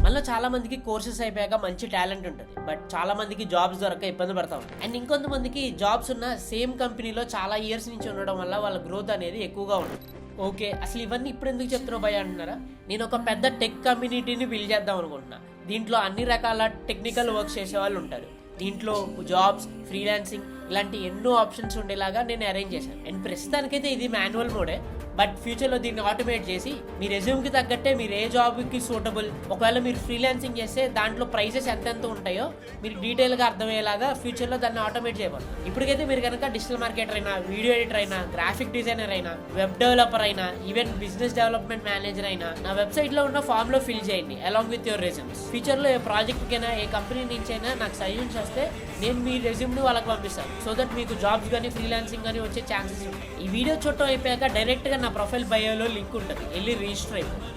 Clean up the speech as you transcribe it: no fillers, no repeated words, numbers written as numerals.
మనలో చాలా మందికి కోర్సెస్ అయిపోయాక మంచి టాలెంట్ ఉంటుంది, బట్ చాలా మందికి జాబ్స్ దొరక ఇబ్బంది పడతాం. అండ్ ఇంకొంతమందికి జాబ్స్ ఉన్న సేమ్ కంపెనీలో చాలా ఇయర్స్ నుంచి ఉండడం వల్ల వాళ్ళ గ్రోత్ అనేది ఎక్కువగా ఉంటుంది. ఓకే, అసలు ఇవన్నీ ఇప్పుడు ఎందుకు చెప్తున్నావు భయ అంటున్నారా? నేను ఒక పెద్ద టెక్ కమ్యూనిటీని బిల్డ్ చేద్దాం అనుకుంటున్నా. దీంట్లో అన్ని రకాల టెక్నికల్ వర్క్స్ చేసే వాళ్ళు ఉంటారు. దీంట్లో జాబ్స్, ఫ్రీలాన్సింగ్ ఇలాంటి ఎన్నో ఆప్షన్స్ ఉండేలాగా నేను అరేంజ్ చేశాను. అండ్ ప్రస్తుతానికైతే ఇది మాన్యువల్ మోడే, బట్ ఫ్యూచర్లో దీన్ని ఆటోమేట్ చేసి మీ రెజ్యూమ్కి తగ్గట్టే మీరు ఏ జాబ్కి సూటబుల్, ఒకవేళ మీరు ఫ్రీలాన్సింగ్ చేస్తే దాంట్లో ప్రైసెస్ ఎంతెంత ఉంటాయో మీరు డీటెయిల్గా అర్థమయ్యేలాగా ఫ్యూచర్లో దాన్ని ఆటోమేట్ చేయబోతుంది. ఇప్పటికైతే మీరు కనుక డిజిటల్ మార్కెటర్ అయినా, వీడియో ఎడిటర్ అయినా, గ్రాఫిక్ డిజైనర్ అయినా, వెబ్ డెవలపర్ అయినా, ఈవెన్ బిజినెస్ డెవలప్మెంట్ మేనేజర్ అయినా నా వెబ్సైట్లో ఉన్న ఫామ్లో ఫిల్ చేయండి అలాంగ్ విత్ యువర్ రెజ్యూమ్స్. ఫ్యూచర్లో ఏ ప్రాజెక్ట్కైనా, ఏ కంపెనీ నుంచి అయినా నాకు సజెషన్స్ వస్తే నేను మీ రెజ్యూమ్ని వాళ్ళకి పంపిస్తాను, సో దట్ మీకు జాబ్స్ కానీ ఫ్రీలాన్సింగ్ కానీ వచ్చే ఛాన్సెస్ ఉంటాయి. ఈ వీడియో చూడటం అయిపోయాక డైరెక్ట్గా నా ప్రొఫైల్ బయోలో లింక్ ఉంటుంది, వెళ్ళి రిజిస్టర్ అయిపోయింది.